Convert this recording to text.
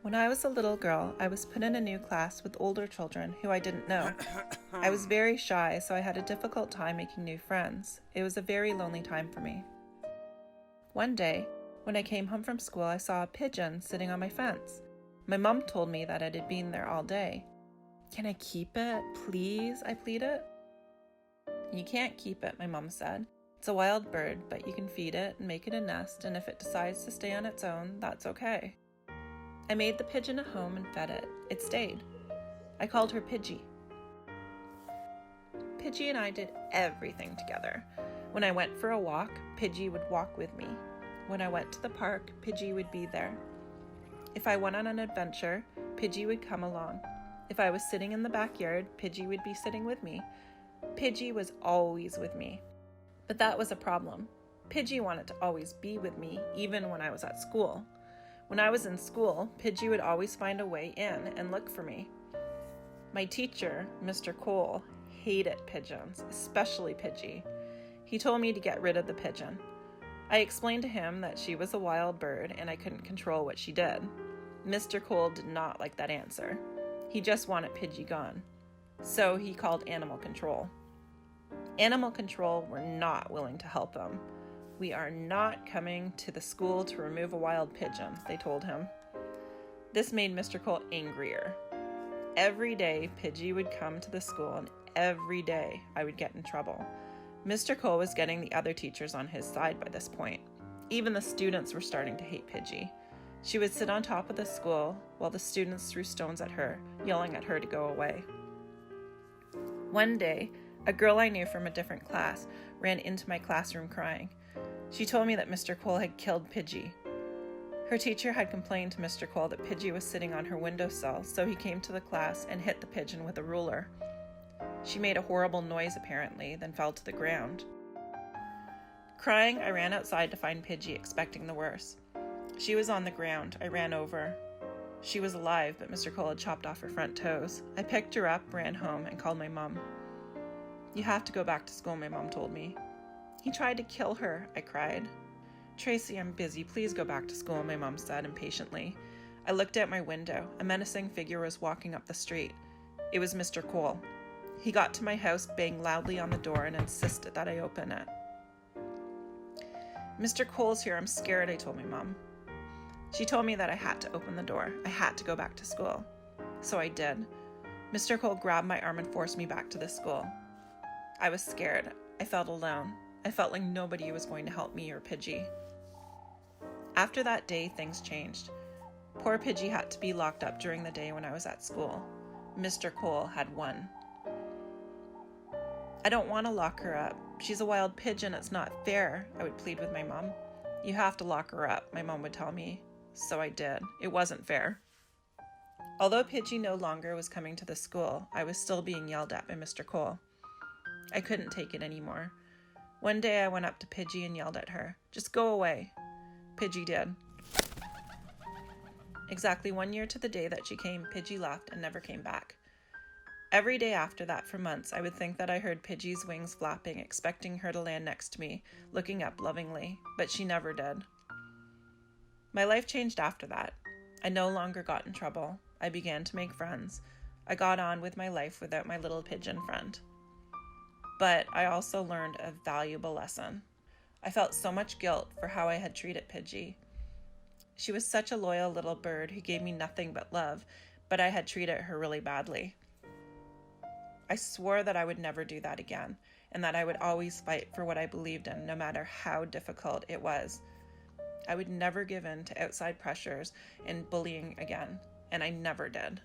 When I was a little girl, I was put in a new class with older children who I didn't know. I was very shy, so I had a difficult time making new friends. It was a very lonely time for me. One day, when I came home from school, I saw a pigeon sitting on my fence. My mom told me that it had been there all day. "Can I keep it, please?" I pleaded. "You can't keep it," my mom said. "It's a wild bird, but you can feed it and make it a nest, and if it decides to stay on its own, that's okay." I made the pigeon a home and fed it. It stayed. I called her Pidgy. Pidgy and I did everything together. When I went for a walk, Pidgy would walk with me. When I went to the park, Pidgy would be there. If I went on an adventure, Pidgy would come along. If I was sitting in the backyard, Pidgy would be sitting with me. Pidgy was always with me. But that was a problem. Pidgy wanted to always be with me, even when I was at school. When I was in school, Pidgy would always find a way in and look for me. My teacher, Mr. Cole, hated pigeons, especially Pidgy. He told me to get rid of the pigeon. I explained to him that she was a wild bird and I couldn't control what she did. Mr. Cole did not like that answer. He just wanted Pidgy gone. So he called animal control. Animal control were not willing to help him. "We are not coming to the school to remove a wild pigeon," they told him. This made Mr. Cole angrier. Every day, Pidgy would come to the school, and every day I would get in trouble. Mr. Cole was getting the other teachers on his side by this point. Even the students were starting to hate Pidgy. She would sit on top of the school while the students threw stones at her, yelling at her to go away. One day, a girl I knew from a different class ran into my classroom crying. She told me that Mr. Cole had killed Pidgy. Her teacher had complained to Mr. Cole that Pidgy was sitting on her windowsill, so he came to the class and hit the pigeon with a ruler. She made a horrible noise apparently, then fell to the ground. Crying, I ran outside to find Pidgy, expecting the worst. She was on the ground. I ran over. She was alive, but Mr. Cole had chopped off her front toes. I picked her up, ran home, and called my mom. "You have to go back to school," my mom told me. "He tried to kill her," I cried. "Tracy, I'm busy. Please go back to school," my mom said impatiently. I looked out my window. A menacing figure was walking up the street. It was Mr. Cole. He got to my house, banged loudly on the door, and insisted that I open it. "Mr. Cole's here. I'm scared," I told my mom. She told me that I had to open the door. I had to go back to school. So I did. Mr. Cole grabbed my arm and forced me back to the school. I was scared. I felt alone. I felt like nobody was going to help me or Pidgy. After that day, things changed. Poor Pidgy had to be locked up during the day when I was at school. Mr. Cole had won. "I don't want to lock her up. She's a wild pigeon. It's not fair," I would plead with my mom. "You have to lock her up," my mom would tell me. So I did. It wasn't fair. Although Pidgy no longer was coming to the school, I was still being yelled at by Mr. Cole. I couldn't take it anymore. One day I went up to Pidgy and yelled at her, "Just go away." Pidgy did. Exactly 1 year to the day that she came, Pidgy left and never came back. Every day after that for months, I would think that I heard Pidgey's wings flapping, expecting her to land next to me, looking up lovingly, but she never did. My life changed after that. I no longer got in trouble. I began to make friends. I got on with my life without my little pigeon friend. But I also learned a valuable lesson. I felt so much guilt for how I had treated Pidgy. She was such a loyal little bird who gave me nothing but love, but I had treated her really badly. I swore that I would never do that again, and that I would always fight for what I believed in, no matter how difficult it was. I would never give in to outside pressures and bullying again, and I never did.